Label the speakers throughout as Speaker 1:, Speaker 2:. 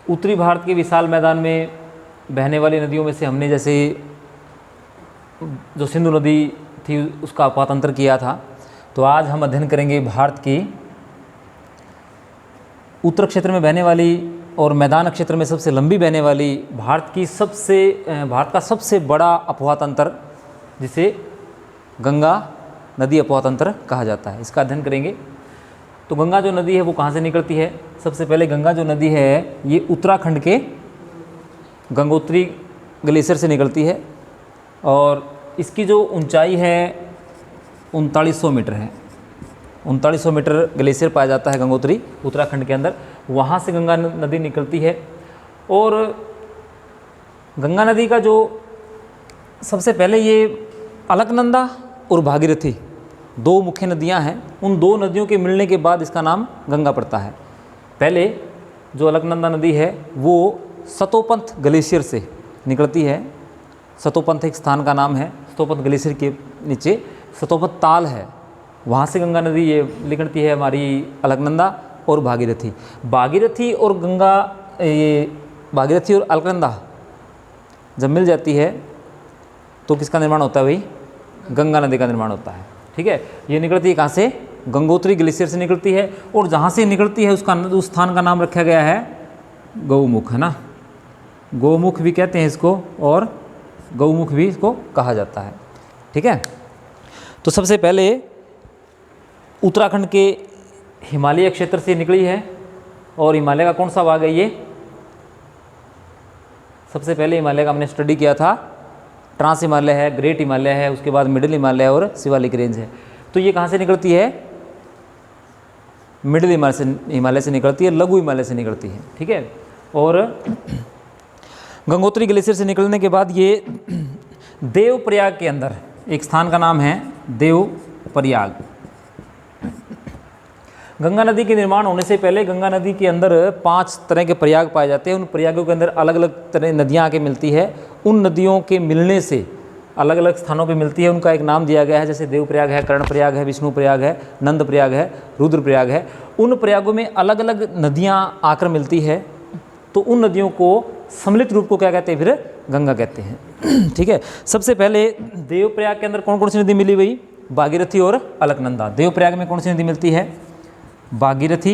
Speaker 1: उत्तरी भारत के विशाल मैदान में बहने वाली नदियों में से हमने जैसे जो सिंधु नदी थी उसका अपातंत्र किया था, तो आज हम अध्ययन करेंगे भारत की उत्तर क्षेत्र में बहने वाली और मैदान क्षेत्र में सबसे लंबी बहने वाली भारत का सबसे बड़ा अपवाह तंत्र, जिसे गंगा नदी अपवाह तंत्र कहा जाता है, इसका अध्ययन करेंगे। तो गंगा जो नदी है वो कहाँ से निकलती है? सबसे पहले गंगा जो नदी है ये उत्तराखंड के गंगोत्री ग्लेशियर से निकलती है और इसकी जो ऊंचाई है 3900 मीटर है। 3900 मीटर ग्लेशियर पाया जाता है गंगोत्री उत्तराखंड के अंदर, वहाँ से गंगा नदी निकलती है। और गंगा नदी का जो सबसे पहले ये अलकनंदा और भागीरथी दो मुख्य नदियां हैं, उन दो नदियों के मिलने के बाद इसका नाम गंगा पड़ता है। पहले जो अलकनंदा नदी है वो सतोपंथ ग्लेशियर से निकलती है। सतोपंथ एक स्थान का नाम है, सतोपंथ ग्लेशियर के नीचे सतोपंथ ताल है, वहाँ से गंगा नदी ये निकलती है हमारी अलकनंदा और भागीरथी। भागीरथी और अलकनंदा जब मिल जाती है तो किसका निर्माण होता है भाई? गंगा नदी का निर्माण होता है। ठीक है, ये निकलती है कहाँ से? गंगोत्री ग्लेशियर से निकलती है और जहाँ से निकलती है उस स्थान का नाम रखा गया है गौमुख, है ना। गौमुख भी कहते हैं इसको और गौमुख भी इसको कहा जाता है। ठीक है, तो सबसे पहले उत्तराखंड के हिमालय क्षेत्र से निकली है और हिमालय का कौन सा भाग है ये? सबसे पहले हिमालय का हमने स्टडी किया था, ट्रांस हिमालय है, ग्रेट हिमालय है, उसके बाद मिडिल हिमालय और शिवालिक रेंज है। तो ये कहाँ से निकलती है? मिडिल हिमालय से निकलती है, लघु हिमालय से निकलती है। ठीक है, और गंगोत्री ग्लेशियर से निकलने के बाद ये देवप्रयाग के अंदर एक स्थान का नाम है देवप्रयाग। गंगा नदी के निर्माण होने से पहले गंगा नदी के अंदर 5 तरह के प्रयाग पाए जाते हैं। उन प्रयागों के अंदर अलग अलग तरह नदियाँ आके मिलती है। उन नदियों के मिलने से अलग अलग स्थानों पे मिलती है, उनका एक नाम दिया गया है। जैसे देवप्रयाग है, कर्णप्रयाग है, विष्णु प्रयाग है, नंद प्रयाग है, रुद्र प्रयाग है। उन प्रयागों में अलग अलग नदियाँ आकर मिलती है, तो उन नदियों को सम्मिलित रूप को क्या कहते हैं? फिर गंगा कहते हैं। ठीक है, सबसे पहले देवप्रयाग के अंदर कौन कौन सी नदी मिली भाई? भागीरथी और अलकनंदा। देवप्रयाग में कौन सी नदी मिलती है? भागीरथी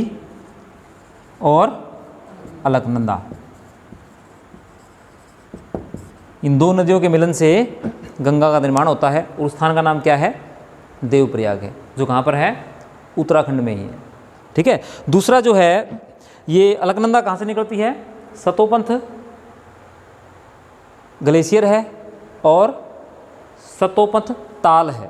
Speaker 1: और अलकनंदा। इन दो नदियों के मिलन से गंगा का निर्माण होता है और उस स्थान का नाम क्या है? देवप्रयाग है, जो कहाँ पर है? उत्तराखंड में ही है। ठीक है, दूसरा जो है ये अलकनंदा कहाँ से निकलती है? सतोपंथ ग्लेशियर है और सतोपंथ ताल है,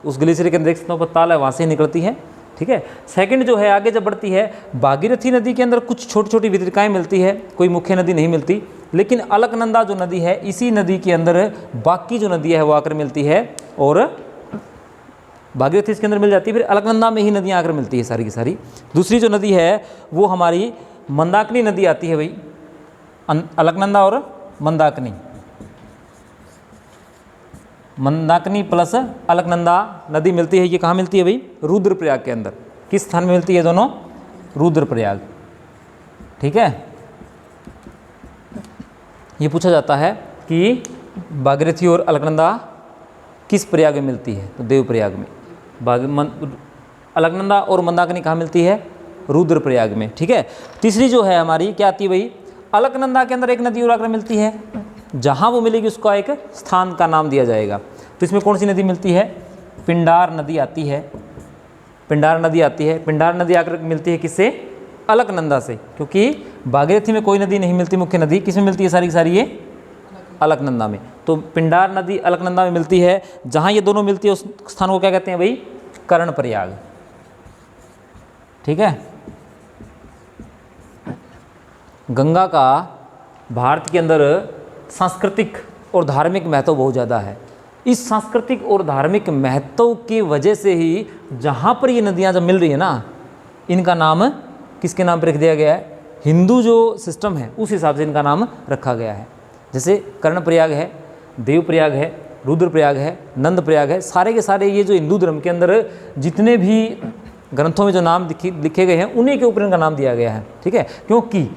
Speaker 1: उस ग्लेशियर के अंदर एक सतोपंथ ताल है, वहाँ से निकलती है। ठीक है, सेकंड जो है आगे जब बढ़ती है, भागीरथी नदी के अंदर कुछ छोटी छोटी वितरिकाएँ मिलती है, कोई मुख्य नदी नहीं मिलती। लेकिन अलकनंदा जो नदी है, इसी नदी के अंदर बाकी जो नदियाँ है वो आकर मिलती है और भागीरथी इसके अंदर मिल जाती है, फिर अलकनंदा में ही नदियाँ आकर मिलती है सारी की सारी। दूसरी जो नदी है वो हमारी मंदाकिनी नदी आती है भाई, अलकनंदा और मंदाकिनी। मंदाकिनी प्लस अलकनंदा नदी मिलती है, ये कहाँ मिलती है भाई? रुद्रप्रयाग के अंदर। किस स्थान में मिलती है दोनों? रुद्रप्रयाग। ठीक है, ये पूछा जाता है कि भागीरथी और अलकनंदा किस प्रयाग में मिलती है? तो देवप्रयाग में। अलकनंदा और मंदाकिनी कहाँ मिलती है? रुद्रप्रयाग में। ठीक है, तीसरी जो है हमारी क्या आती है भाई? अलकनंदा के अंदर एक नदी और आकर मिलती है, जहाँ वो मिलेगी उसका एक स्थान का नाम दिया जाएगा। तो इसमें कौन सी नदी मिलती है? पिंडार नदी आती है। पिंडार नदी आती है, पिंडार नदी आकर मिलती है किससे? अलकनंदा से, क्योंकि भागीरथी में कोई नदी नहीं मिलती मुख्य नदी, किस में मिलती है सारी की सारी? ये अलकनंदा में। तो पिंडार नदी अलकनंदा में मिलती है, जहाँ ये दोनों मिलती है उस स्थान को क्या कहते हैं भाई? कर्णप्रयाग। ठीक है, गंगा का भारत के अंदर सांस्कृतिक और धार्मिक महत्व बहुत ज़्यादा है। इस सांस्कृतिक और धार्मिक महत्व की वजह से ही जहाँ पर ये नदियाँ जब मिल रही है ना, इनका नाम किसके नाम पर रख दिया गया है? हिंदू जो सिस्टम है उस हिसाब से इनका नाम रखा गया है। जैसे कर्णप्रयाग है, देवप्रयाग है, रुद्रप्रयाग है, नंद प्रयाग है, सारे के सारे ये जो हिंदू धर्म के अंदर जितने भी ग्रंथों में जो नाम लिखे गए हैं उन्हीं के ऊपर इनका नाम दिया गया है। ठीक है, क्योंकि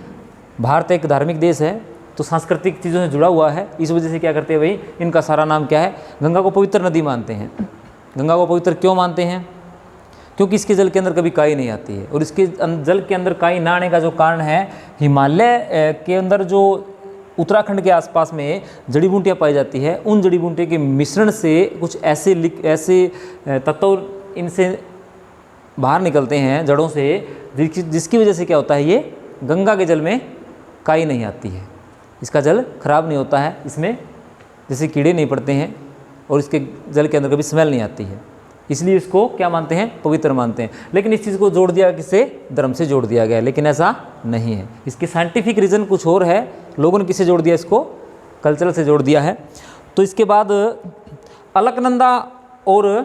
Speaker 1: भारत एक धार्मिक देश है तो सांस्कृतिक चीज़ों से जुड़ा हुआ है, इस वजह से क्या करते हैं भाई, इनका सारा नाम क्या है, गंगा को पवित्र नदी मानते हैं। गंगा को पवित्र क्यों मानते हैं? क्योंकि इसके जल के अंदर कभी काई नहीं आती है, और इसके जल के अंदर काई ना आने का जो कारण है, हिमालय के अंदर जो उत्तराखंड के आसपास में जड़ी बूटियाँ पाई जाती है, उन जड़ी बूटियों के मिश्रण से कुछ ऐसे तत्व इनसे बाहर निकलते हैं जड़ों से, जिसकी वजह से क्या होता है, ये गंगा के जल में काई नहीं आती है, इसका जल खराब नहीं होता है, इसमें जैसे कीड़े नहीं पड़ते हैं, और इसके जल के अंदर कभी स्मेल नहीं आती है, इसलिए इसको क्या मानते हैं, पवित्र मानते हैं। लेकिन इस चीज़ को जोड़ दिया किससे, धर्म से जोड़ दिया गया है, लेकिन ऐसा नहीं है, इसके साइंटिफिक रीज़न कुछ और है, लोगों ने किससे जोड़ दिया, इसको कल्चरल से जोड़ दिया है। तो इसके बाद अलकनंदा और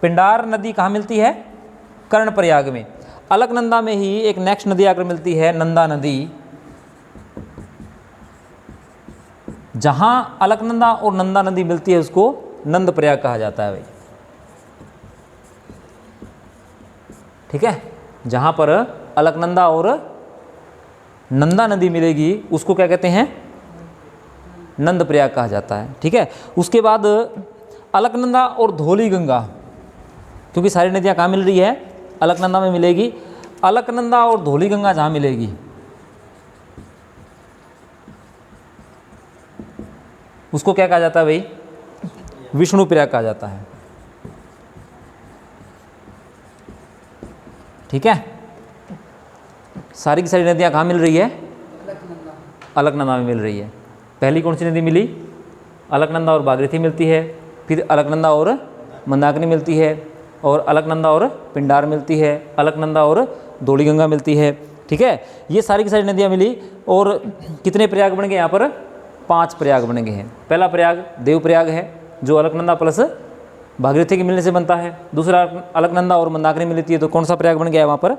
Speaker 1: पिंडार नदी कहाँ मिलती है, कर्णप्रयाग में। अलकनंदा में ही एक नेक्स्ट नदी आकर मिलती है, नंदा नदी। जहाँ अलकनंदा और नंदा नदी मिलती है उसको नंद प्रयाग कहा जाता है भाई, ठीक है। जहाँ पर अलकनंदा और नंदा नदी मिलेगी उसको क्या कहते हैं, नंद प्रयाग कहा जाता है, ठीक है। उसके बाद अलकनंदा और धौली गंगा, क्योंकि सारी नदियाँ कहाँ मिल रही है, अलकनंदा में मिलेगी। अलकनंदा और धौली गंगा जहाँ मिलेगी उसको क्या कहा जाता है भाई, विष्णु प्रयाग कहा जाता है, ठीक है। सारी की सारी नदियाँ कहाँ मिल रही है, अलकनंदा में मिल रही है। पहली कौन सी नदी मिली, अलकनंदा और भागीरथी मिलती है, फिर अलकनंदा और मंदाकिनी मिलती है, और अलकनंदा और पिंडार मिलती है, अलकनंदा और धौली गंगा मिलती है, ठीक है। ये सारी की सारी नदियाँ मिली, और कितने प्रयाग बन गए यहाँ पर, 5 प्रयाग बन गए हैं। पहला प्रयाग देव प्रयाग है, जो अलकनंदा प्लस भागीरथी के मिलने से बनता है। दूसरा अलकनंदा और मंदाकिनी मिलती है तो कौन सा प्रयाग बन गया है, वहाँ पर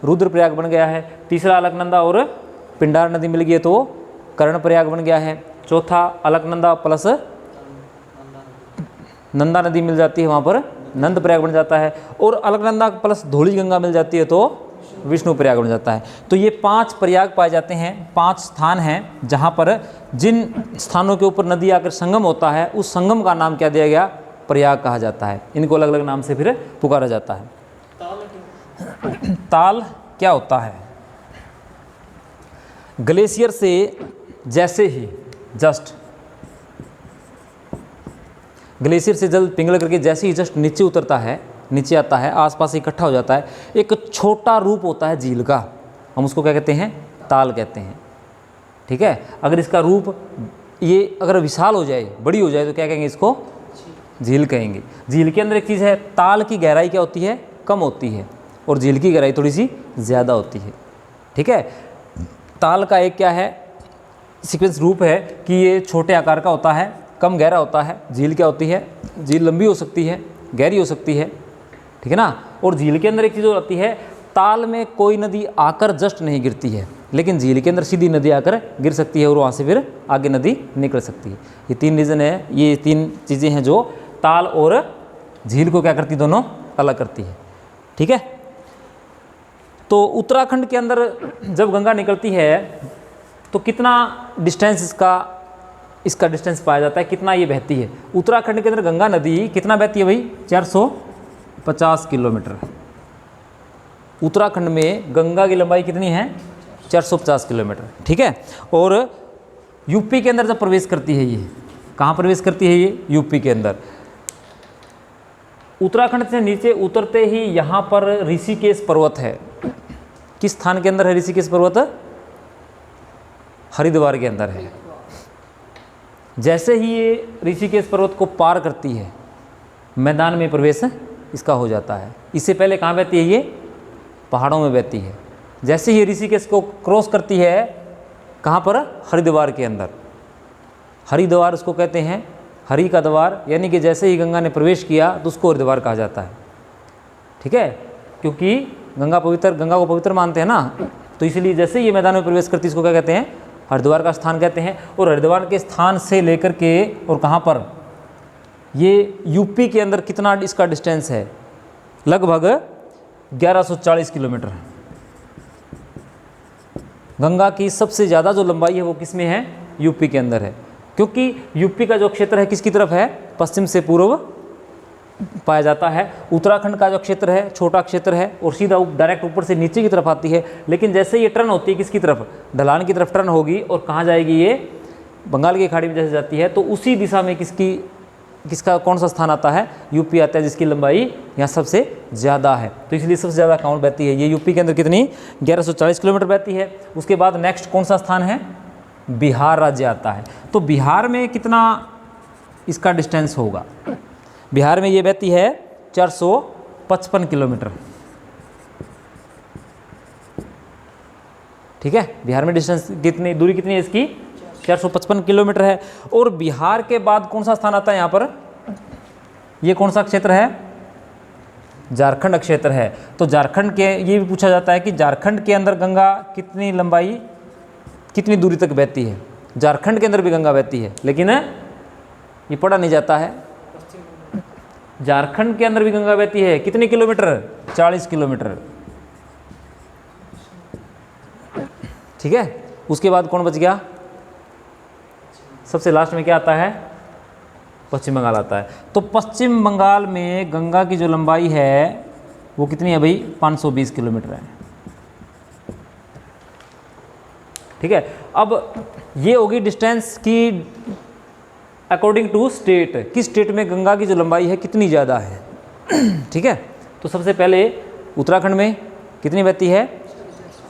Speaker 1: रुद्र प्रयाग बन गया है। तीसरा अलकनंदा और पिंडार नदी मिल गई है तो कर्ण प्रयाग बन गया है। चौथा अलकनंदा प्लस नंदा नदी मिल जाती है, वहाँ पर नंद प्रयाग बन जाता है। और अलकनंदा प्लस धौली गंगा मिल जाती है तो विष्णु प्रयाग बन जाता है। तो ये 5 प्रयाग पाए जाते हैं, 5 स्थान हैं जहाँ पर जिन स्थानों के ऊपर नदी आकर संगम होता है, उस संगम का नाम क्या दिया गया, प्रयाग कहा जाता है। इनको अलग अलग नाम से फिर पुकारा जाता है। ताल क्या होता है, ग्लेशियर से जैसे ही जस्ट ग्लेशियर से जल पिघल करके जैसे ही जस्ट नीचे उतरता है, नीचे आता है, आसपास इकट्ठा हो जाता है, एक छोटा रूप होता है झील का, हम उसको क्या कहते हैं, ताल कहते हैं, ठीक है। अगर इसका रूप ये अगर विशाल हो जाए, बड़ी हो जाए तो क्या कहेंगे, इसको झील कहेंगे। झील के अंदर एक चीज़ है, ताल की गहराई क्या होती है, कम होती है, और झील की गहराई थोड़ी सी ज़्यादा होती है, ठीक है। ताल का एक क्या है, सीक्वेंस रूप है कि ये छोटे आकार का होता है, कम गहरा होता है। झील क्या होती है, झील लंबी हो सकती है, गहरी हो सकती है, ठीक है ना। और झील के अंदर एक चीज़ होती है, ताल में कोई नदी आकर जस्ट नहीं गिरती है, लेकिन झील के अंदर सीधी नदी आकर गिर सकती है और वहाँ से फिर आगे नदी निकल सकती है। ये 3 रीज़न है, ये 3 चीज़ें हैं जो ताल और झील को क्या करती, दोनों अलग करती है, ठीक है। तो उत्तराखंड के अंदर जब गंगा निकलती है तो कितना डिस्टेंस इसका डिस्टेंस पाया जाता है, कितना ये बहती है। उत्तराखंड के अंदर गंगा नदी कितना बहती है भाई, 450 किलोमीटर। उत्तराखंड में गंगा की लंबाई कितनी है, 450 किलोमीटर, ठीक है। और यूपी के अंदर जब प्रवेश करती है, ये कहाँ प्रवेश करती है, ये यूपी के अंदर। उत्तराखंड से नीचे उतरते ही यहाँ पर ऋषिकेश पर्वत है। किस स्थान के अंदर है ऋषिकेश पर्वत, हरिद्वार के अंदर है। जैसे ही ये ऋषिकेश पर्वत को पार करती है, मैदान में प्रवेश इसका हो जाता है। इससे पहले कहाँ बहती है, ये पहाड़ों में बहती है। जैसे ही ऋषिकेश को क्रॉस करती है, कहाँ पर, हरिद्वार के अंदर। हरिद्वार उसको कहते हैं, हरि का द्वार, यानी कि जैसे ही गंगा ने प्रवेश किया तो उसको हरिद्वार कहा जाता है, ठीक है। क्योंकि गंगा को पवित्र मानते हैं ना, तो इसलिए जैसे ही ये मैदान में प्रवेश करती है, इसको क्या कहते हैं, हरिद्वार का स्थान कहते हैं। और हरिद्वार के स्थान से लेकर के और कहाँ पर, ये यूपी के अंदर कितना इसका डिस्टेंस है, लगभग 1140 किलोमीटर। गंगा की सबसे ज़्यादा जो लंबाई है वो किस में है? यूपी के अंदर है, क्योंकि यूपी का जो क्षेत्र है किसकी तरफ है? पश्चिम से पूर्व पाया जाता है। उत्तराखंड का जो क्षेत्र है छोटा क्षेत्र है और सीधा डायरेक्ट ऊपर से नीचे की तरफ आती है, लेकिन जैसे ये टर्न होती है किसकी तरफ? ढलान की तरफ टर्न होगी और कहाँ जाएगी ये? बंगाल की खाड़ी में जैसे जाती है, तो उसी दिशा में किसका कौन सा स्थान आता है? यूपी आता है, जिसकी लंबाई यहाँ सबसे ज़्यादा है। तो इसलिए सबसे ज़्यादा कौन बहती है? ये यूपी के अंदर कितनी? 1140 किलोमीटर बहती है। उसके बाद नेक्स्ट कौन सा स्थान है? बिहार राज्य आता है। तो बिहार में कितना इसका डिस्टेंस होगा? बिहार में ये बहती है 455 किलोमीटर। ठीक है, बिहार में डिस्टेंस कितनी, दूरी कितनी है इसकी? 455 किलोमीटर है। और बिहार के बाद कौन सा स्थान आता है यहाँ पर? ये कौन सा क्षेत्र है? झारखंड क्षेत्र है। तो झारखंड के, ये भी पूछा जाता है कि झारखंड के अंदर गंगा कितनी लंबाई, कितनी दूरी तक बहती है? झारखंड के अंदर भी गंगा बहती है, लेकिन ये पढ़ा नहीं जाता है। झारखंड के अंदर भी गंगा बहती है, कितने किलोमीटर? 40 किलोमीटर। ठीक है, उसके बाद कौन बच गया? सबसे लास्ट में क्या आता है? पश्चिम बंगाल आता है। तो पश्चिम बंगाल में गंगा की जो लंबाई है वो कितनी है भाई? 520 किलोमीटर है। ठीक है, अब ये होगी डिस्टेंस की अकॉर्डिंग टू स्टेट, किस स्टेट में गंगा की जो लंबाई है कितनी ज़्यादा है। ठीक है, तो सबसे पहले उत्तराखंड में कितनी बहती है?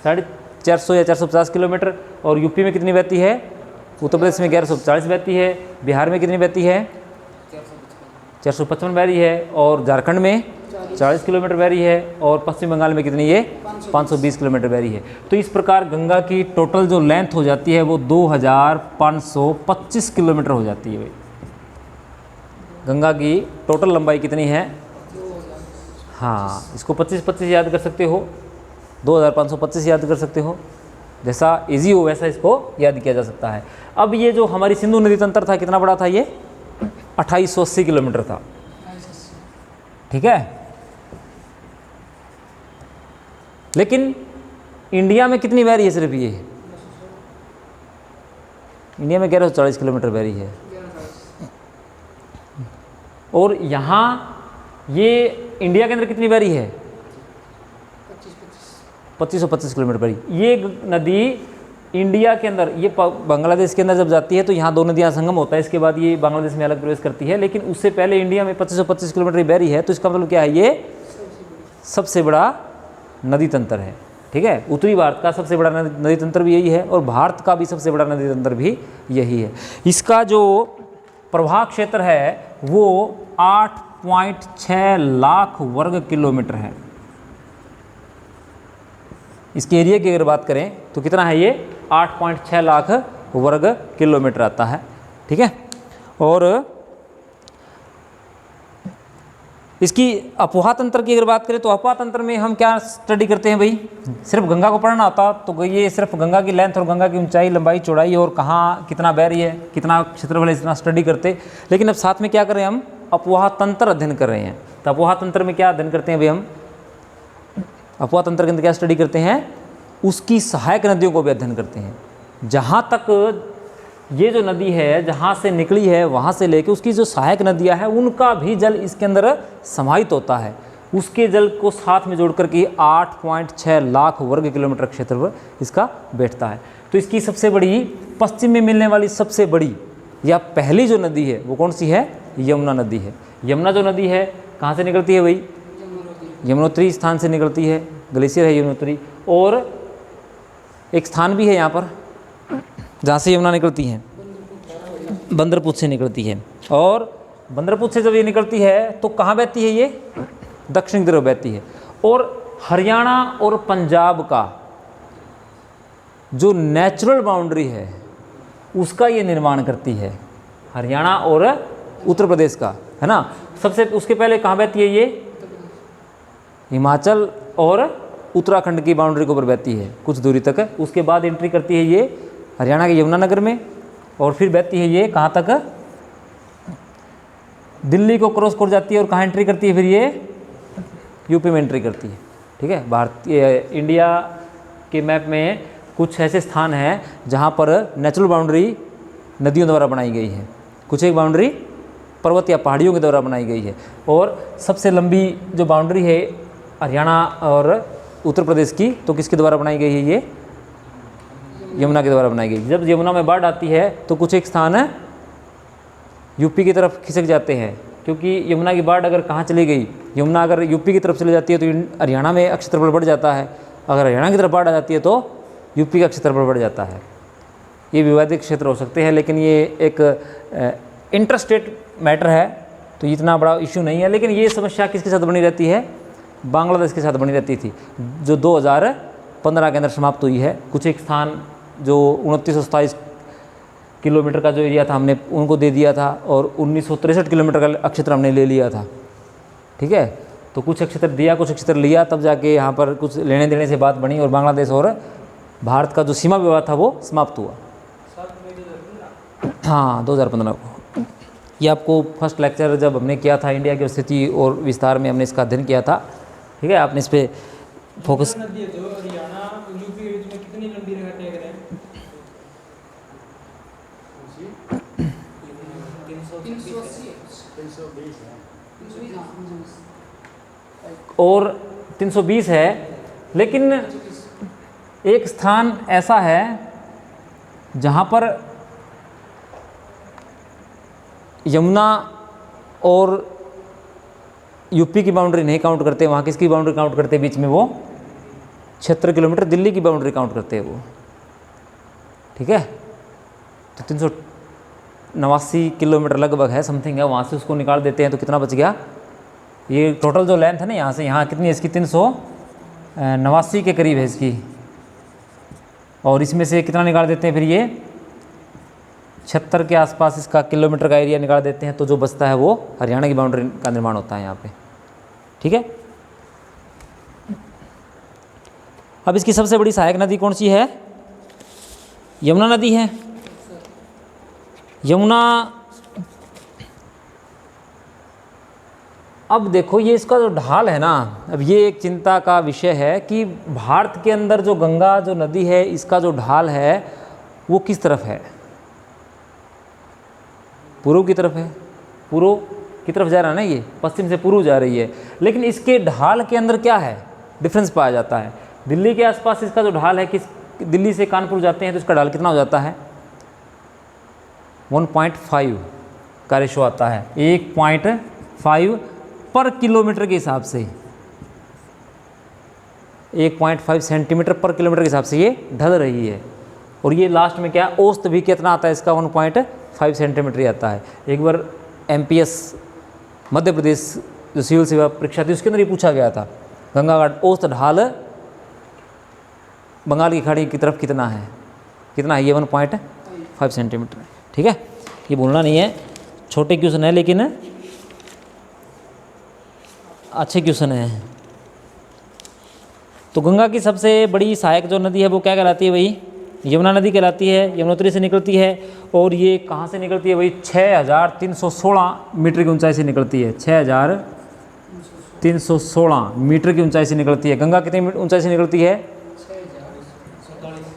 Speaker 1: 450 या 450 किलोमीटर। और यूपी में कितनी बहती है? उत्तर प्रदेश में 1140 बहती है। बिहार में कितनी बहती है? 455 बह रही है। और झारखंड में 40 किलोमीटर बह रही है। और पश्चिम बंगाल में कितनी? ये 520 किलोमीटर बह रही है। तो इस प्रकार गंगा की टोटल जो लेंथ हो जाती है वो 2525 किलोमीटर हो जाती है भाई। गंगा की टोटल लंबाई कितनी है? हाँ, इसको 25-25 याद कर सकते हो, 2525 याद कर सकते हो, जैसा इजी हो वैसा इसको याद किया जा सकता है। अब ये जो हमारी सिंधु नदी तंत्र था कितना बड़ा था? ये 2880 किलोमीटर था। ठीक है, लेकिन इंडिया में कितनी बह रही है? सिर्फ ये इंडिया में 1140 किलोमीटर बह रही है। और यहाँ ये इंडिया के अंदर कितनी बह रही है? 2525 किलोमीटर बह रही। ये नदी इंडिया के अंदर, ये बांग्लादेश के अंदर जब जाती है तो यहाँ दो नदियाँ संगम होता है, इसके बाद ये बांग्लादेश में अलग प्रवेश करती है, लेकिन उससे पहले इंडिया में 2525 किलोमीटर बह रही है। तो इसका मतलब क्या है? ये सबसे बड़ा नदी तंत्र है। ठीक है, उत्तरी भारत का सबसे बड़ा नदी तंत्र भी यही है और भारत का भी सबसे बड़ा नदी तंत्र भी यही है। इसका जो प्रवाह क्षेत्र है वो 8.6 लाख वर्ग किलोमीटर है। इसके एरिया की अगर बात करें तो कितना है? ये 8.6 लाख वर्ग किलोमीटर आता है। ठीक है, और इसकी अपोहा तंत्र की अगर बात करें तो अपोहा तंत्र में हम क्या स्टडी करते हैं भाई? सिर्फ गंगा को पढ़ना होता तो ये सिर्फ गंगा की लेंथ और गंगा की ऊंचाई, लंबाई, चौड़ाई और कहाँ कितना बह रही है, कितना क्षेत्रफल है, इतना स्टडी करते। लेकिन अब साथ में क्या कर रहे हैं? हम अपोहा तंत्र अध्ययन कर रहे हैं। तो अपोहा तंत्र में क्या अध्ययन करते हैं भाई? हम अपोहा तंत्र के अंदर क्या स्टडी करते हैं? उसकी सहायक नदियों को भी अध्ययन करते हैं। जहाँ तक ये जो नदी है जहाँ से निकली है वहाँ से लेके उसकी जो सहायक नदियाँ हैं उनका भी जल इसके अंदर समाहित होता है। उसके जल को साथ में जोड़ करके 8.6 लाख वर्ग किलोमीटर क्षेत्र पर इसका बैठता है। तो इसकी सबसे बड़ी, पश्चिम में मिलने वाली सबसे बड़ी या पहली जो नदी है वो कौन सी है? यमुना नदी है। यमुना जो नदी है कहाँ से निकलती है भाई? यमुनोत्री स्थान से निकलती है, ग्लेशियर है यमुनोत्री। और एक स्थान भी है यहाँ पर जहाँ से यमुना निकलती है, बंदरपुर से निकलती है। और बंदरपुर से जब ये निकलती है तो कहाँ बहती है? ये दक्षिण तरफ बहती है। और हरियाणा और पंजाब का जो नेचुरल बाउंड्री है उसका ये निर्माण करती है, हरियाणा और उत्तर प्रदेश का, है ना। सबसे उसके पहले कहाँ बहती है? ये हिमाचल और उत्तराखंड की बाउंड्री के ऊपर बहती है कुछ दूरी तक। उसके बाद एंट्री करती है ये हरियाणा के यमुनानगर में और फिर बहती है ये कहाँ तक? दिल्ली को क्रॉस कर जाती है और कहाँ एंट्री करती है? फिर ये यूपी में एंट्री करती है। ठीक है, भारतीय इंडिया के मैप में कुछ ऐसे स्थान हैं जहाँ पर नेचुरल बाउंड्री नदियों द्वारा बनाई गई है, कुछ एक बाउंड्री पर्वत या पहाड़ियों के द्वारा बनाई गई है, और सबसे लंबी जो बाउंड्री है हरियाणा और उत्तर प्रदेश की, तो किसके द्वारा बनाई गई है? ये यमुना के द्वारा बनाई गई। जब यमुना में बाढ़ आती है तो कुछ एक स्थान है यूपी की तरफ खिसक जाते हैं, क्योंकि यमुना की बाढ़ अगर कहाँ चली गई, यमुना अगर यूपी की तरफ चली जाती है तो हरियाणा में क्षेत्रफल बढ़ जाता है, अगर हरियाणा की तरफ बाढ़ आ जाती है तो यूपी का क्षेत्रफल बढ़ जाता है। ये विवादित क्षेत्र हो सकते हैं, लेकिन ये एक इंटरस्टेट मैटर है तो इतना बड़ा इशू नहीं है। लेकिन ये समस्या किसके साथ बनी रहती है? बांग्लादेश के साथ बनी रहती थी, जो 2015 के अंदर समाप्त हुई है। कुछ एक स्थान जो 2927 किलोमीटर का जो एरिया था हमने उनको दे दिया था, और 1963 किलोमीटर का अक्षेत्र हमने ले लिया था। ठीक है, तो कुछ क्षेत्र दिया, कुछ क्षेत्र लिया, तब जाके यहाँ पर कुछ लेने देने से बात बनी और बांग्लादेश और भारत का जो सीमा विवाद था वो समाप्त हुआ। हाँ, 2015 को। ये आपको फर्स्ट लेक्चर जब हमने किया था इंडिया की स्थिति और विस्तार में, हमने इसका अध्ययन किया था। ठीक है, आपने इस पर फोकस। और 320 है, लेकिन एक स्थान ऐसा है जहाँ पर यमुना और यूपी की बाउंड्री नहीं काउंट करते, वहाँ किसकी बाउंड्री काउंट करते? बीच में वो 76 किलोमीटर दिल्ली की बाउंड्री काउंट करते हैं वो। ठीक है, तो 389 किलोमीटर लगभग है, समथिंग है, वहाँ से उसको निकाल देते हैं तो कितना बच गया? ये टोटल जो लेंथ है ना यहाँ से यहाँ कितनी है इसकी? 389 के करीब है इसकी, और इसमें से कितना निकाल देते हैं फिर? ये 76 के आसपास इसका किलोमीटर का एरिया निकाल देते हैं, तो जो बचता है वो हरियाणा की बाउंड्री का निर्माण होता है यहाँ पे। ठीक है, अब इसकी सबसे बड़ी सहायक नदी कौन सी है? यमुना नदी है। यमुना, अब देखो ये इसका जो ढाल है ना, अब ये एक चिंता का विषय है कि भारत के अंदर जो गंगा जो नदी है, इसका जो ढाल है वो किस तरफ है? पूर्व की तरफ है। पूर्व की तरफ जा रहा है ना, ये पश्चिम से पूर्व जा रही है, लेकिन इसके ढाल के अंदर क्या है? डिफरेंस पाया जाता है। दिल्ली के आसपास इसका जो ढाल है, किस दिल्ली से कानपुर जाते हैं तो इसका ढाल कितना हो जाता है? 1.5 का रेशो आता है, 1.5 पर किलोमीटर के हिसाब से, 1.5 सेंटीमीटर पर किलोमीटर के हिसाब से ये ढल रही है। और ये लास्ट में क्या, औसत भी कितना आता है इसका? 1.5 सेंटीमीटर ही आता है। एक बार MPS मध्य प्रदेश जो सिविल सेवा परीक्षा थी उसके अंदर ये पूछा गया था, गंगा का औसत ढाल बंगाल की खाड़ी की तरफ कितना है? कितना है? ये 1.5 सेंटीमीटर है। ठीक है, ये बोलना नहीं है, छोटे क्वेश्चन है लेकिन अच्छे क्वेश्चन है। तो गंगा की सबसे बड़ी सहायक जो नदी है वो क्या कहलाती है भाई? यमुना नदी कहलाती है। यमुनोत्री से निकलती है, और ये कहाँ से निकलती है भाई? 6316 मीटर की ऊंचाई से निकलती है। 6316 मीटर की ऊंचाई से निकलती है। गंगा कितनी ऊंचाई से निकलती है?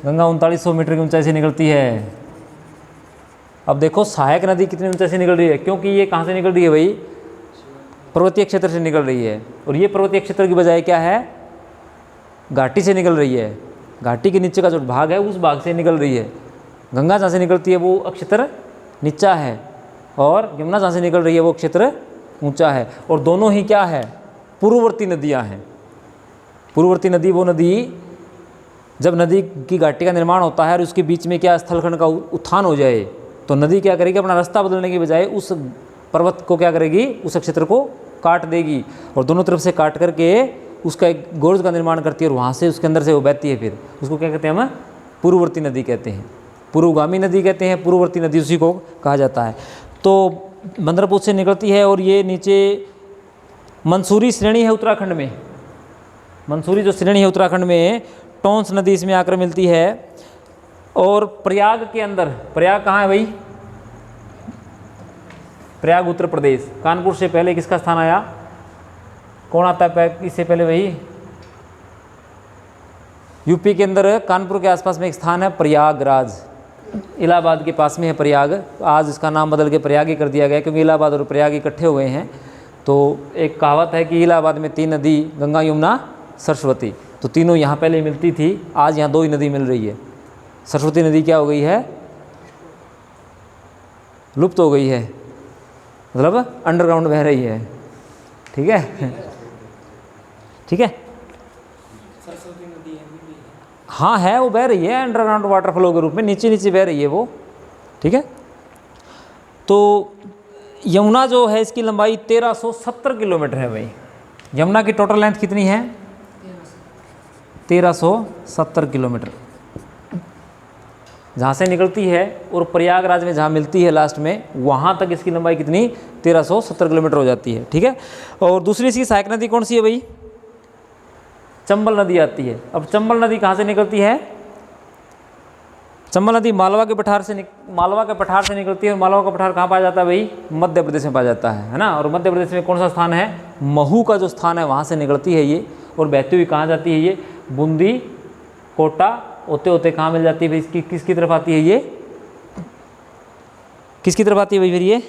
Speaker 1: गंगा 3900 मीटर की ऊंचाई से निकलती है। अब देखो सहायक नदी कितनी ऊंचाई से निकल रही है, क्योंकि ये कहाँ से निकल रही है भाई? पर्वतीय क्षेत्र से निकल रही है, और ये पर्वतीय क्षेत्र की बजाय क्या है? घाटी से निकल रही है। घाटी के नीचे का जो भाग है उस भाग से निकल रही है। गंगा जहाँ से निकलती है वो क्षेत्र नीचा है, और यमुना जहाँ से निकल रही है वो क्षेत्र ऊंचा है। और दोनों ही क्या है? पूर्ववर्ती नदियाँ हैं। पूर्ववर्ती नदी वो नदी, जब नदी की घाटी का निर्माण होता है और उसके बीच में क्या स्थलखंड का उत्थान हो जाए, तो नदी क्या करेगी? अपना रास्ता बदलने की बजाय उस पर्वत को क्या करेगी? उस क्षेत्र को काट देगी, और दोनों तरफ से काट करके उसका एक गोर्ज का निर्माण करती है, और वहाँ से उसके अंदर से वो बहती है। फिर उसको क्या कहते हैं? हम पूर्ववर्ती नदी कहते हैं, पूर्वगामी नदी कहते हैं, पूर्ववर्ती नदी उसी को कहा जाता है। तो मंद्रपुर से निकलती है, और ये नीचे मंसूरी श्रेणी है उत्तराखंड में। मंसूरी जो श्रेणी है उत्तराखंड में, टोंस नदी इसमें आकर मिलती है। और प्रयाग के अंदर, प्रयाग कहाँ है भाई? प्रयाग उत्तर प्रदेश। कानपुर से पहले किसका स्थान आया? कौन आता है इससे पहले भाई? यूपी के अंदर कानपुर के आसपास में एक स्थान है प्रयागराज, इलाहाबाद के पास में है प्रयाग। आज इसका नाम बदल के प्रयाग ही कर दिया गया क्योंकि इलाहाबाद और प्रयाग इकट्ठे हुए हैं। तो एक कहावत है कि इलाहाबाद में 3 नदी, गंगा यमुना सरस्वती, तो तीनों यहाँ पहले मिलती थी, आज यहाँ 2 ही नदी मिल रही है। सरस्वती नदी क्या हो गई है, लुप्त हो गई है, मतलब अंडरग्राउंड बह रही है। ठीक है, ठीक है, हाँ है, वो बह रही है अंडरग्राउंड वाटर फ्लो के रूप में, नीचे नीचे बह रही है वो। ठीक है, तो यमुना जो है इसकी लंबाई 1370 किलोमीटर है भाई। यमुना की टोटल लेंथ कितनी है, 1370 किलोमीटर जहाँ से निकलती है और प्रयागराज में जहाँ मिलती है लास्ट में, वहाँ तक इसकी लंबाई कितनी, 1370 किलोमीटर हो जाती है। ठीक है, और दूसरी इसकी सहायक नदी कौन सी है भाई, चंबल नदी आती है। अब चंबल नदी कहाँ से निकलती है, चंबल नदी मालवा के पठार से निकलती है। और मालवा का पठार कहाँ पाया जाता है भाई, मध्य प्रदेश में पाया जाता है ना। और मध्य प्रदेश में कौन सा स्थान है, महू का जो स्थान है वहाँ से निकलती है ये, और बहती हुई कहाँ जाती है ये, बूंदी कोटा होते होते कहाँ मिल जाती है भाई, इसकी किसकी तरफ आती है ये, किसकी तरफ आती है भाई फिर ये,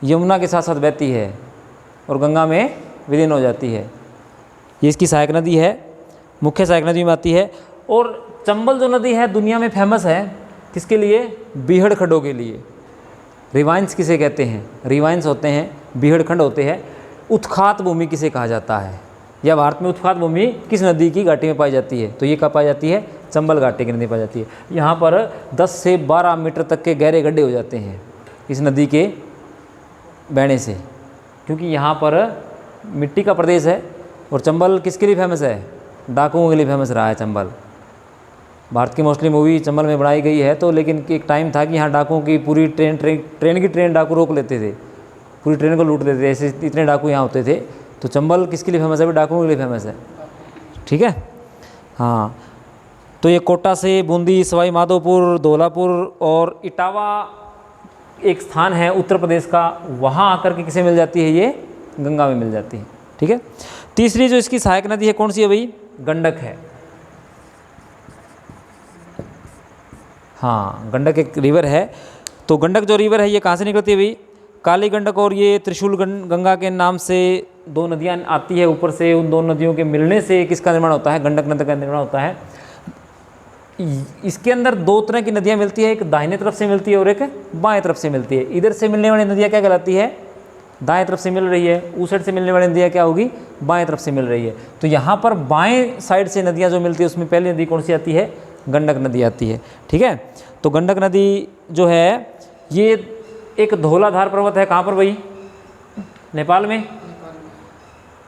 Speaker 1: यमुना के साथ साथ बहती है और गंगा में विलीन हो जाती है। ये इसकी सहायक नदी है, मुख्य सहायक नदी में आती है। और चंबल जो नदी है दुनिया में फेमस है किसके लिए, बीहड़ खड्डों के लिए। रिवाइंस किसे कहते हैं, रिवाइंस होते हैं, बीहड़ खंड होते हैं। उत्खात भूमि किसे कहा जाता है, या भारत में उत्खात भूमि किस नदी की घाटी में पाई जाती है, तो ये कहाँ पाई जाती है, चंबल घाटी की नदी पाई जाती है। यहाँ पर 10 से 12 मीटर तक के गहरे गड्ढे हो जाते हैं इस नदी के बहने से, क्योंकि यहाँ पर मिट्टी का प्रदेश है। और चंबल किसके लिए फेमस है, डाकुओं के लिए फेमस रहा है चंबल। भारत की मोस्टली मूवी चंबल में बनाई गई है, तो लेकिन एक टाइम था कि यहाँ डाकुओं की पूरी ट्रेन डाकू रोक लेते थे, पूरी ट्रेन को लूट लेते थे, ऐसे इतने डाकू यहाँ होते थे। तो चंबल किसके लिए फेमस है, डाकुओं के लिए फेमस है। ठीक है, हाँ, तो ये कोटा से बूंदी, सवाई माधोपुर, धौलापुर और इटावा एक स्थान है उत्तर प्रदेश का, वहाँ आकर के किसे मिल जाती है ये, गंगा में मिल जाती है। ठीक है, तीसरी जो इसकी सहायक नदी है कौन सी है भाई, गंडक है। हाँ, गंडक एक रिवर है। तो गंडक जो रिवर है ये कहाँ से निकलती है भाई, काली गंडक और ये त्रिशूल गंगा के नाम से 2 नदियाँ आती है ऊपर से। उन 2 नदियों के मिलने से किसका निर्माण होता है, गंडक नदी का निर्माण होता है। इसके अंदर 2 तरह की नदियाँ मिलती है, एक दाहिने तरफ से मिलती है और एक बाएं तरफ से मिलती है। इधर से मिलने वाली नदियाँ क्या कहलाती है, दाएं तरफ से मिल रही है, उस साइड से मिलने वाली नदियाँ क्या होगी, बाएं तरफ से मिल रही है। तो यहाँ पर बाएं साइड से नदियाँ जो मिलती है उसमें पहली नदी कौन सी आती है, गंडक नदी आती है। ठीक है, तो गंडक नदी जो है ये एक धौलाधार पर्वत है, कहाँ पर भाई, नेपाल में।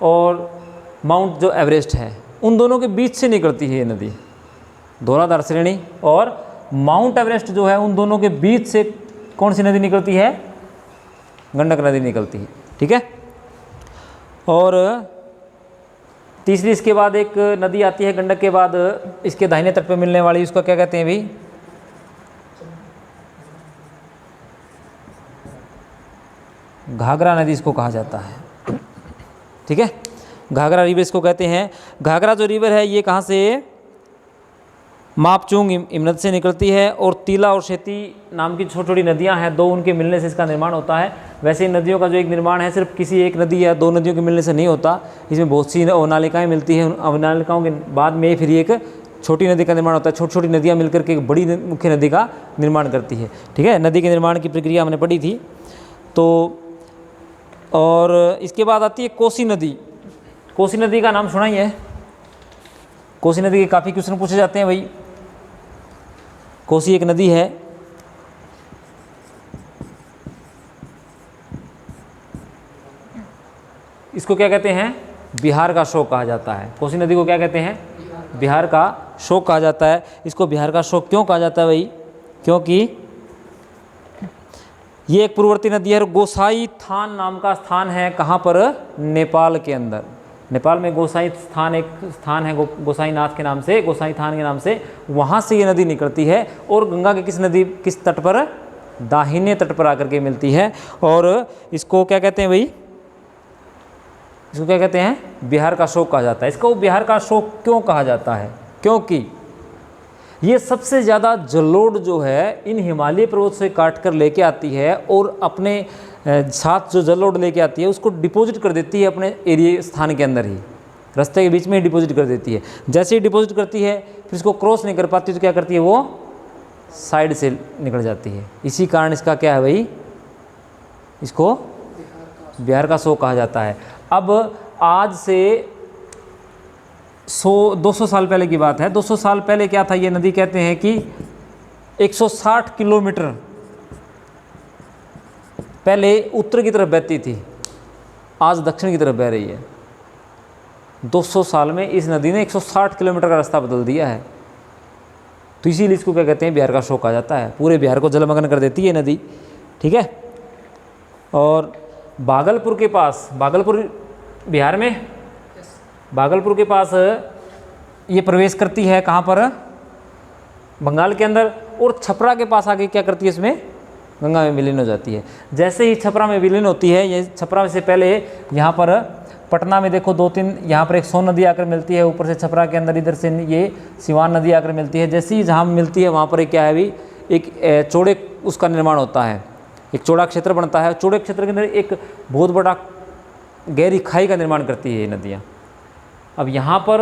Speaker 1: और माउंट जो एवरेस्ट है, उन दोनों के बीच से निकलती है ये नदी। धौलाधार श्रेणी और माउंट एवरेस्ट जो है, उन दोनों के बीच से कौन सी नदी निकलती है, गंडक नदी निकलती है। ठीक है, और तीसरी इसके बाद एक नदी आती है गंडक के बाद, इसके दाहिने तट पे मिलने वाली, उसको क्या कहते हैं भाई, घाघरा नदी इसको कहा जाता है। ठीक है, घाघरा रिवर इसको कहते हैं। घाघरा जो रिवर है ये कहाँ से, मापचूंग हिमनद से निकलती है। और तीला और शेती नाम की छोटी छोटी नदियाँ हैं, 2 उनके मिलने से इसका निर्माण होता है। वैसे नदियों का जो एक निर्माण है सिर्फ किसी एक नदी या 2 नदियों के मिलने से नहीं होता, इसमें बहुत सी अवनालिकाएँ मिलती हैं। अवनालिकाओं के बाद में फिर एक छोटी नदी का निर्माण होता है। छोटी छोटी नदियाँ मिलकर के एक बड़ी मुख्य नदी का निर्माण करती है। ठीक है, नदी के निर्माण की प्रक्रिया हमने पढ़ी थी। तो और इसके बाद आती है कोसी नदी। कोसी नदी का नाम सुना ही है, कोसी नदी के काफ़ी क्वेश्चन पूछे जाते हैं भाई। कोसी एक नदी है, इसको क्या कहते हैं, बिहार का शोक कहा जाता है। कोसी नदी को क्या कहते हैं, बिहार का शोक कहा जाता है। इसको बिहार का शोक क्यों कहा जाता है भाई, क्योंकि ये एक पूर्ववर्ती नदी है। गोसाई थान नाम का स्थान है, कहाँ पर, नेपाल के अंदर। नेपाल में गोसाई स्थान एक स्थान है, गोसाई नाथ के नाम से, गोसाई थान के नाम से, वहाँ से ये नदी निकलती है। और गंगा के किस तट पर, दाहिने तट पर आकर के मिलती है। और इसको क्या कहते हैं भाई, इसको क्या कहते हैं, बिहार का शोक कहा जाता है। इसको बिहार का शोक क्यों कहा जाता है, क्योंकि ये सबसे ज़्यादा जलोढ़ जो है इन हिमालय पर्वत से काट कर लेके आती है और अपने साथ जो जलोढ़ लेके आती है उसको डिपॉजिट कर देती है अपने एरिया स्थान के अंदर ही, रास्ते के बीच में ही डिपॉजिट कर देती है। जैसे ही डिपॉजिट करती है फिर इसको क्रॉस नहीं कर पाती तो क्या करती है, वो साइड से निकल जाती है। इसी कारण इसका क्या है भाई, इसको बिहार का शोक कहा जाता है। अब आज से 200 साल पहले की बात है। 200 साल पहले क्या था, ये नदी कहते हैं कि 160 किलोमीटर पहले उत्तर की तरफ बहती थी, आज दक्षिण की तरफ बह रही है। 200 साल में इस नदी ने 160 किलोमीटर का रास्ता बदल दिया है। तो इसीलिए इसको क्या कहते हैं, बिहार का शोक आ जाता है। पूरे बिहार को जलमग्न कर देती है नदी, ठीक है। और भागलपुर के पास, भागलपुर बिहार में, भागलपुर के पास ये प्रवेश करती है, कहाँ पर, बंगाल के अंदर। और छपरा के पास आके क्या करती है, इसमें गंगा में विलीन हो जाती है। जैसे ही छपरा में विलीन होती है, ये छपरा से पहले यहाँ पर पटना में देखो 2-3 यहाँ पर एक सोन नदी आकर मिलती है, ऊपर से छपरा के अंदर इधर से ये सिवान नदी आकर मिलती है। जैसे ही जहाँ मिलती है वहाँ पर क्या है अभी, एक चौड़े उसका निर्माण होता है, एक चौड़ा क्षेत्र बनता है। चौड़े क्षेत्र के अंदर एक बहुत बड़ा गहरी खाई का निर्माण करती है ये नदियाँ। अब यहाँ पर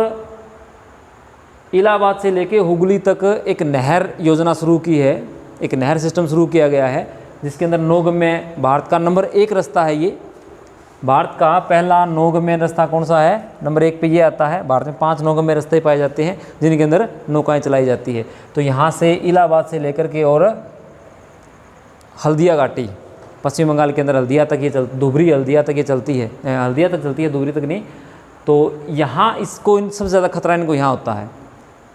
Speaker 1: इलाहाबाद से लेके हुगली तक एक नहर योजना शुरू की है, एक नहर सिस्टम शुरू किया गया है, जिसके अंदर नौगम्य, भारत का नंबर 1 रास्ता है ये। भारत का पहला नौगम्य रास्ता कौन सा है, नंबर 1 पे ये आता है। भारत में 5 नौगम्य रास्ते पाए जाते हैं जिनके अंदर नौकाएं चलाई जाती है। तो यहाँ से इलाहाबाद से लेकर के और हल्दिया घाटी, पश्चिम बंगाल के अंदर हल्दिया तक ये धुबरी हल्दिया तक ये चलती है, हल्दिया तक चलती है, धुबरी तक नहीं। तो यहाँ इसको सबसे ज़्यादा खतरा इनको यहाँ होता है,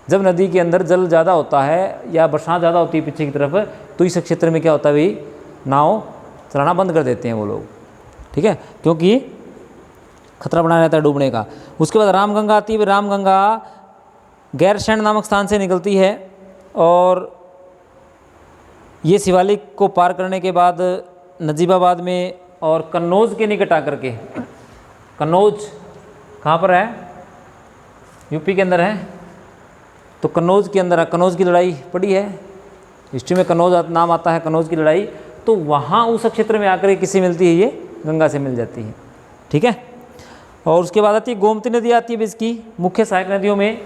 Speaker 1: जब नदी के अंदर जल ज़्यादा होता है या बरसात ज़्यादा होती है पीछे की तरफ, तो इस क्षेत्र में क्या होता है भाई, नाव चलाना बंद कर देते हैं वो लोग, ठीक है, क्योंकि खतरा बना रहता है डूबने का। उसके बाद रामगंगा आती है। रामगंगा गैरसैंण नामक स्थान से निकलती है और ये शिवालिक को पार करने के बाद नजीबाबाद में और कन्नौज के निकट आकर के, कन्नौज कहाँ पर है, यूपी के अंदर है, तो कन्नौज के अंदर, कन्नौज की लड़ाई पड़ी है हिस्ट्री में, कन्नौज नाम आता है, कन्नौज की लड़ाई। तो वहाँ उस क्षेत्र में आकर किससे मिलती है, ये गंगा से मिल जाती है, ठीक है। और उसके बाद आती है गोमती नदी, आती है इसकी मुख्य सहायक नदियों में,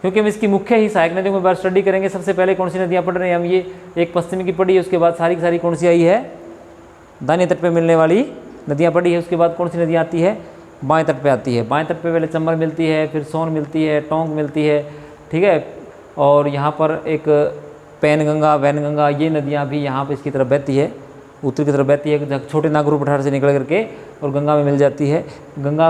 Speaker 1: क्योंकि हम इसकी मुख्य ही सहायक नदियों में बार स्टडी करेंगे। सबसे पहले कौन सी नदियाँ पढ़ रहे हैं हम, ये एक पश्चिम की पढ़ी है, उसके बाद सारी की सारी कौन सी आई है, दाहिने तट पे मिलने वाली नदियाँ पढ़ी है। उसके बाद कौन सी नदियाँ आती है, बाएं तट पे आती है। बाएं तट पे पहले चंबल मिलती है, फिर सोन मिलती है, टोंक मिलती है, ठीक है। और यहाँ पर एक पैनगंगा, वैनगंगा, ये नदियाँ भी यहाँ पर इसकी तरफ बहती है, उत्तर की तरफ बहती है, छोटे नागपुर पठार से निकल करके और गंगा में मिल जाती है। गंगा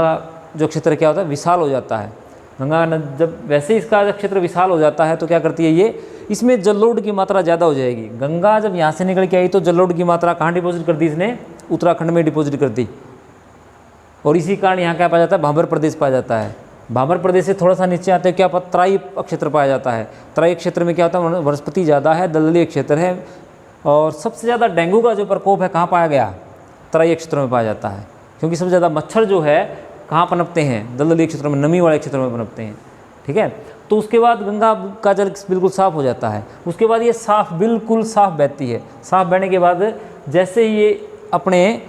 Speaker 1: जो क्षेत्र क्या होता है, विशाल हो जाता है। गंगा जब वैसे इसका क्षेत्र विशाल हो जाता है तो क्या करती है ये, इसमें जलोढ़ की मात्रा ज़्यादा हो जाएगी। गंगा जब यहाँ से निकल के आई तो जलोढ़ की मात्रा कहाँ डिपॉजिट कर दी इसने, उत्तराखंड में डिपॉजिट कर दी। और इसी कारण यहाँ क्या पाया जाता है, भाबर प्रदेश पाया जाता है। भाबर प्रदेश से थोड़ा सा नीचे आते हैं क्या, तराई क्षेत्र पाया जाता है। तराई क्षेत्र में क्या होता है, वनस्पति ज़्यादा है, दलदली क्षेत्र है। और सबसे ज़्यादा डेंगू का जो प्रकोप है कहाँ पाया गया, तराई क्षेत्रों में पाया जाता है, क्योंकि सबसे ज़्यादा मच्छर जो है कहाँ पनपते हैं, दलदली क्षेत्रों में, नमी वाले क्षेत्रों में पनपते हैं, ठीक है। तो उसके बाद गंगा का जल बिल्कुल साफ़ हो जाता है। उसके बाद ये साफ़, बिल्कुल साफ़ बहती है। साफ़ बहने के बाद जैसे ही ये अपने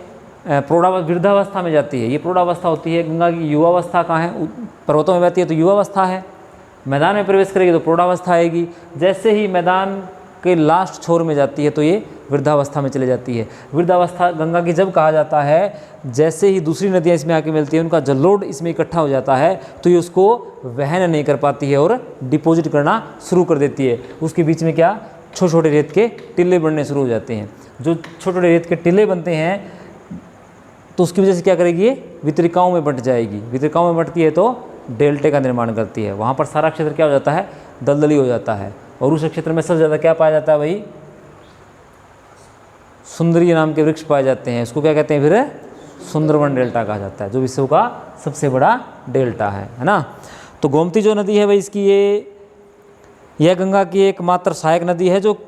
Speaker 1: वृद्धावस्था में जाती है, ये प्रौढ़ावस्था होती है। गंगा की युवावस्था कहाँ है, पर्वतों में बहती है तो युवावस्था है, मैदान में प्रवेश करेगी तो प्रौढ़ावस्था आएगी। जैसे ही मैदान के लास्ट छोर में जाती है तो ये वृद्धावस्था में चली जाती है। वृद्धावस्था गंगा की जब कहा जाता है, जैसे ही दूसरी नदियाँ इसमें आके मिलती है, उनका जलोढ़ इसमें इकट्ठा हो जाता है तो ये उसको वहन नहीं कर पाती है और डिपॉजिट करना शुरू कर देती है। उसके बीच में क्या, छोटे छोटे रेत के टिल्ले बनने शुरू हो जाते हैं। जो छोटे छोटे रेत के टिल्ले बनते हैं तो उसकी वजह से क्या करेगी, ये वितरिकाओं में बंट जाएगी। वितरिकाओं में बंटती है तो डेल्टे का निर्माण करती है। वहाँ पर सारा क्षेत्र क्या हो जाता है, दलदली हो जाता है। और उस क्षेत्र में सबसे ज़्यादा क्या पाया जाता है भाई, सुंदरी नाम के वृक्ष पाए जाते हैं। इसको क्या कहते हैं फिर, सुंदरवन डेल्टा कहा जाता है, जो विश्व का सबसे बड़ा डेल्टा है ना। तो गोमती जो नदी है भाई इसकी, यह गंगा की एकमात्र सहायक नदी है जो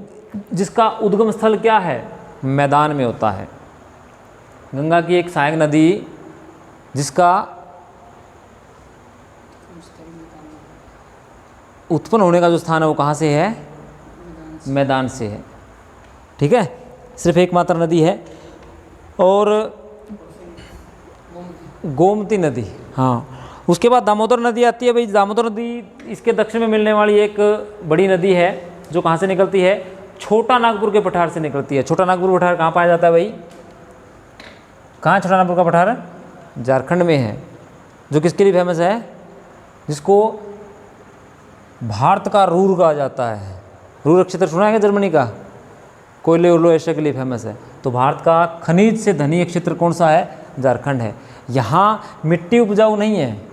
Speaker 1: जिसका उद्गम स्थल क्या है, मैदान में होता है। गंगा की एक सहायक नदी जिसका उत्पन्न होने का जो स्थान है वो कहाँ से है? मैदान से है। ठीक है, सिर्फ एकमात्र नदी है। और गोमती नदी, हाँ। उसके बाद दामोदर नदी आती है। भाई दामोदर नदी इसके दक्षिण में मिलने वाली एक बड़ी नदी है जो कहाँ से निकलती है? छोटा नागपुर के पठार से निकलती है। छोटा नागपुर पठार कहाँ पाया जाता है भाई? कहाँ है छोटा नागपुर का पठार? झारखंड में है। जो किसके लिए फेमस है? जिसको भारत का रूर कहा जाता है। रूर क्षेत्र सुना है क्या? जर्मनी का कोयले और लोहे के लिए फेमस है। तो भारत का खनिज से धनी क्षेत्र कौन सा है? झारखंड है। यहाँ मिट्टी उपजाऊ नहीं है,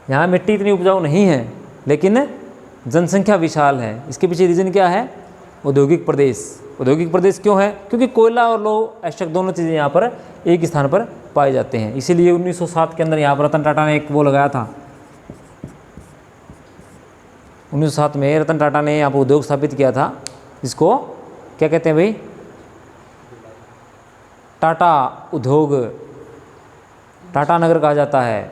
Speaker 1: यहाँ मिट्टी इतनी उपजाऊ नहीं है, लेकिन जनसंख्या विशाल है। इसके पीछे रीज़न क्या है? औद्योगिक प्रदेश। औद्योगिक प्रदेश क्यों है? क्योंकि कोयला और लोह एशक दोनों चीज़ें यहाँ पर एक स्थान पर पाए जाते हैं। इसीलिए 1907 के अंदर यहाँ पर रतन टाटा ने एक वो लगाया था। 1907 में रतन टाटा ने यहाँ पर उद्योग स्थापित किया था। इसको क्या कहते हैं भाई? टाटा उद्योग, टाटा नगर कहा जाता है।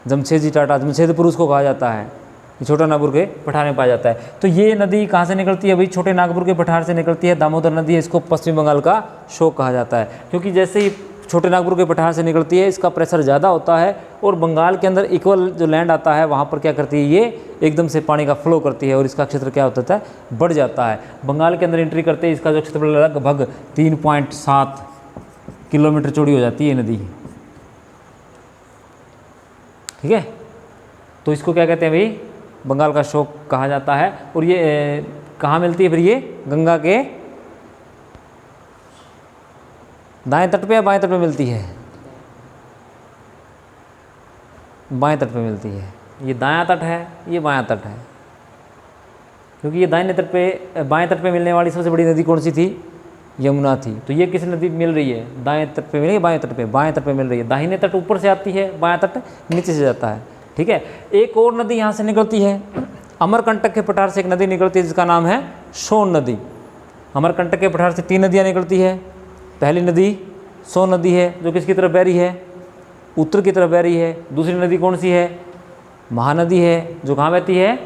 Speaker 1: जमशेदजी टाटा, जमशेदपुर उसको कहा जाता है। ये छोटा नागपुर के पठार में पाया जाता है। तो ये नदी कहाँ से निकलती है भाई? छोटे नागपुर के पठार से निकलती है। दामोदर नदी है। इसको पश्चिम बंगाल का शोक कहा जाता है, क्योंकि जैसे ही छोटे नागपुर के पठार से निकलती है इसका प्रेशर ज़्यादा होता है और बंगाल के अंदर इक्वल जो लैंड आता है वहाँ पर क्या करती है? ये एकदम से पानी का फ्लो करती है और इसका क्षेत्र क्या होता है? बढ़ जाता है। बंगाल के अंदर एंट्री करते ही इसका जो क्षेत्रफल लगभग 3.7 किलोमीटर चौड़ी हो जाती है नदी। ठीक है, तो इसको क्या कहते हैं भाई? बंगाल का शोक कहा जाता है। और ये कहाँ मिलती है फिर? ये गंगा के दाएं तट पे या बाएं तट पे मिलती है? बाएं तट पे मिलती है। ये दायां तट है, ये बायां तट है। क्योंकि ये दाहिने तट पे, बाएं तट पे मिलने वाली सबसे बड़ी नदी कौन सी थी? यमुना थी। तो ये किस नदी मिल रही है? दाएं तट पे मिल रही है, बाएं तट पे? बाएं तट पे मिल रही है। दाहिने तट ऊपर से आती है, बायां तट नीचे से जाता है। ठीक है, एक और नदी यहाँ से निकलती है। अमरकंटक के पठार से एक नदी निकलती है जिसका नाम है सोन नदी। अमरकंटक के पठार से 3 नदियाँ निकलती है। पहली नदी सोन नदी है जो किसकी तरफ बह रही है? उत्तर की तरफ बह रही है। दूसरी नदी कौन सी है? महानदी है, जो कहाँ बहती है?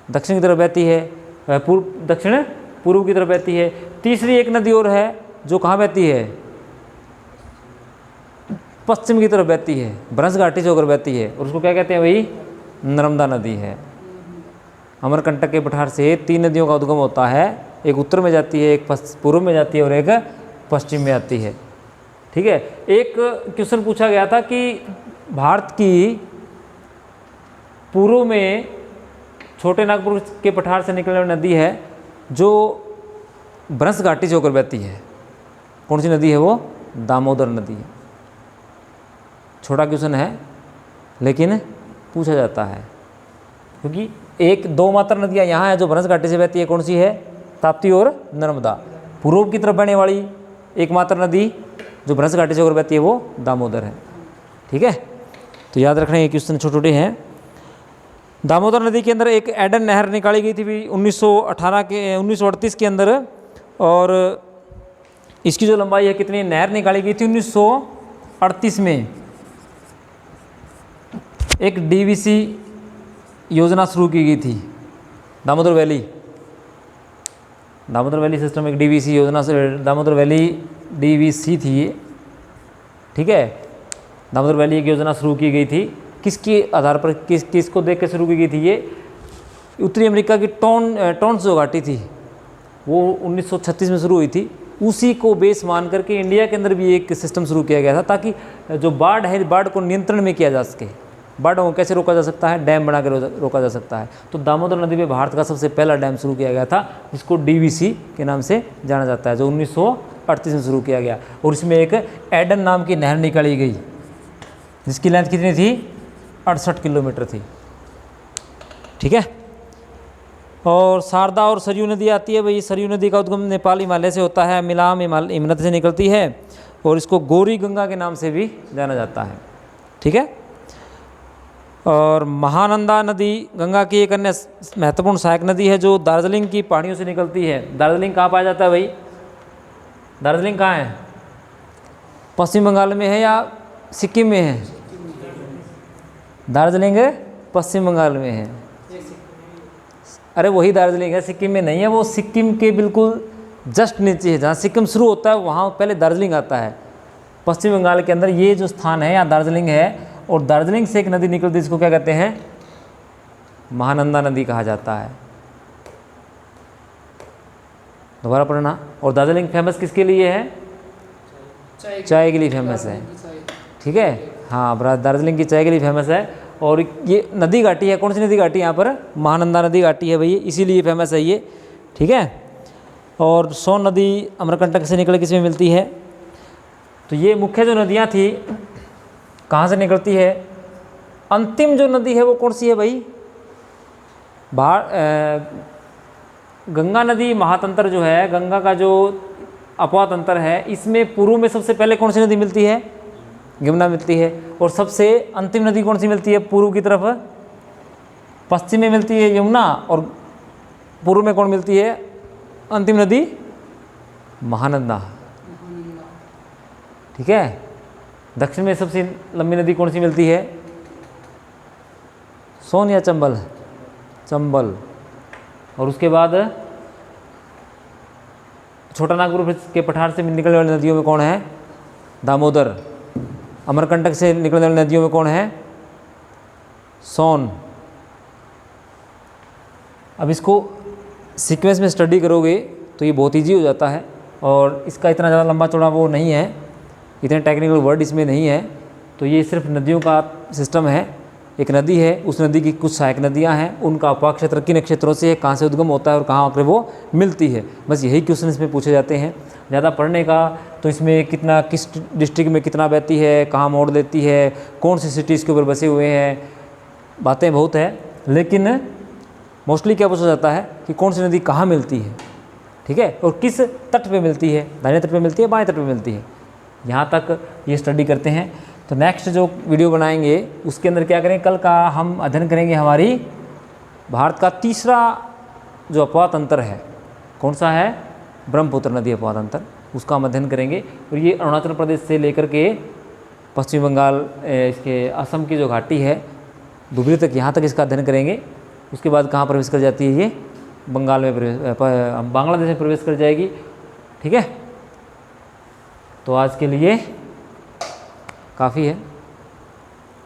Speaker 1: दक्षिण की तरफ बहती है, दक्षिण पूर्व की तरफ बहती है। तीसरी एक नदी और है जो कहाँ बहती है? पश्चिम की तरफ बहती है, ब्रज घाटी से होकर बहती है, और उसको क्या कहते हैं भाई? नर्मदा नदी है। अमरकंटक के पठार से 3 नदियों का उद्गम होता है। एक उत्तर में जाती है, एक पूर्व में जाती है और एक पश्चिम में आती है। ठीक है, एक क्वेश्चन पूछा गया था कि भारत की पूर्व में छोटे नागपुर के पठार से निकलने वाली नदी है जो ब्रज घाटी से होकर बहती है। कौन सी नदी है वो? दामोदर नदी है। छोटा क्वेश्चन है लेकिन पूछा जाता है, क्योंकि 1-2 मात्र नदियाँ यहाँ है जो ब्रज घाटी से बहती है। कौन सी है? ताप्ती और नर्मदा। पूर्व की तरफ बहने वाली एकमात्र नदी जो ब्रज घाटी से होकर बहती है वो दामोदर है। ठीक है, तो याद रखना ये क्वेश्चन छोटे छोटे हैं। दामोदर नदी के अंदर एक एडन नहर निकाली गई थी भी 1938 के अंदर, और इसकी जो लंबाई है कितनी? नहर निकाली गई थी 1938 में। एक डीवीसी योजना शुरू की गई थी, दामोदर वैली सिस्टम, एक डीवीसी योजना से दामोदर वैली डीवीसी थी ये। ठीक है, दामोदर वैली एक योजना शुरू की गई थी। किसके आधार पर, किसको देख के शुरू की गई थी ये? उत्तरी अमेरिका की टोन्स जो घाटी थी वो 1936 में शुरू हुई थी। उसी को बेस मान करके इंडिया के अंदर भी एक सिस्टम शुरू किया गया था ताकि जो बाढ़ है, बाढ़ को नियंत्रण में किया जा सके। बाढ़ को कैसे रोका जा सकता है? डैम बना कर रोका जा सकता है। तो दामोदर नदी में भारत का सबसे पहला डैम शुरू किया गया था जिसको डीवीसी के नाम से जाना जाता है, जो 1938 में शुरू किया गया। और इसमें एक एडन नाम की नहर निकाली गई जिसकी लेंथ कितनी थी? 68 किलोमीटर थी। ठीक है, और शारदा और सरयू नदी आती है। भाई सरयू नदी का उद्गम नेपाल हिमालय से होता है, मिलाम हिमनद से निकलती है, और इसको गौरी गंगा के नाम से भी जाना जाता है। ठीक है, और महानंदा नदी गंगा की एक अन्य महत्वपूर्ण सहायक नदी है जो दार्जिलिंग की पहाड़ियों से निकलती है। दार्जिलिंग कहाँ पाया जाता है भाई? दार्जिलिंग कहाँ है? पश्चिम बंगाल में है या सिक्किम में है? दार्जिलिंग पश्चिम बंगाल में है। अरे वही दार्जिलिंग है, सिक्किम में नहीं है, वो सिक्किम के बिल्कुल जस्ट नीचे है, जहाँ सिक्किम शुरू होता है वहाँ पहले दार्जिलिंग आता है। पश्चिम बंगाल के अंदर ये जो स्थान है यहाँ दार्जिलिंग है, और दार्जिलिंग से एक नदी निकलती है जिसको क्या कहते हैं, महानंदा नदी कहा जाता है। दोबारा पढ़ना। और दार्जिलिंग फेमस किसके लिए है? चाय के लिए फेमस है, ठीक है। हाँ, दार्जिलिंग की चाय के लिए फेमस है। और ये नदी घाटी है, कौन सी नदी घाटी है यहाँ पर? महानंदा नदी घाटी है भैया, इसीलिए फेमस है ये, ठीक है। और सोन नदी अमरकंटक से निकल किस में मिलती है? तो ये मुख्य जो नदियाँ थी कहाँ से निकलती है? अंतिम जो नदी है वो कौन सी है भाई? गंगा नदी महातंत्र जो है, गंगा का जो अपवा तंत्र है, इसमें पूर्व में सबसे पहले कौन सी नदी मिलती है? यमुना मिलती है। और सबसे अंतिम नदी कौन सी मिलती है पूर्व की तरफ? पश्चिम में मिलती है यमुना, और पूर्व में कौन मिलती है अंतिम नदी? महानंदा, ठीक है। दक्षिण में सबसे लंबी नदी कौन सी मिलती है? सोन या चंबल? चंबल। और उसके बाद छोटा नागपुर के पठार से निकलने वाली नदियों में कौन है? दामोदर। अमरकंटक से निकलने वाली नदियों में कौन है? सोन। अब इसको सीक्वेंस में स्टडी करोगे तो ये बहुत ईजी हो जाता है, और इसका इतना ज़्यादा लंबा चौड़ा वो नहीं है, इतने टेक्निकल वर्ड इसमें नहीं है। तो ये सिर्फ नदियों का सिस्टम है। एक नदी है, उस नदी की कुछ सहायक नदियां हैं, उनका अपवा क्षेत्र किन क्षेत्रों से है, कहाँ से उद्गम होता है और कहाँ आकर वो मिलती है, बस यही क्वेश्चन इसमें पूछे जाते हैं। ज़्यादा पढ़ने का तो इसमें कितना, किस डिस्ट्रिक्ट में कितना बहती है, कहाँ मोड़ देती है, कौन सी सिटी इसके ऊपर बसे हुए हैं, बातें बहुत है। लेकिन मोस्टली क्या पूछा जाता है कि कौन सी नदी कहाँ मिलती है, ठीक है, और किस तट पे मिलती है, दाहिने तट पे मिलती है, बाएं तट पे मिलती है। यहाँ तक ये स्टडी करते हैं। तो नेक्स्ट जो वीडियो बनाएंगे उसके अंदर क्या करेंगे, कल का हम अध्ययन करेंगे हमारी भारत का तीसरा जो अपवा तंत्र है, कौन सा है? ब्रह्मपुत्र नदी अपवा तंत्र, उसका हम अध्ययन करेंगे। और ये अरुणाचल प्रदेश से लेकर के पश्चिम बंगाल, इसके असम की जो घाटी है धुबरी तक, यहाँ तक इसका अध्ययन करेंगे। उसके बाद कहाँ प्रवेश कर जाती है ये? बंगाल में बांग्लादेश में प्रवेश कर जाएगी, ठीक है। तो आज के लिए काफ़ी है।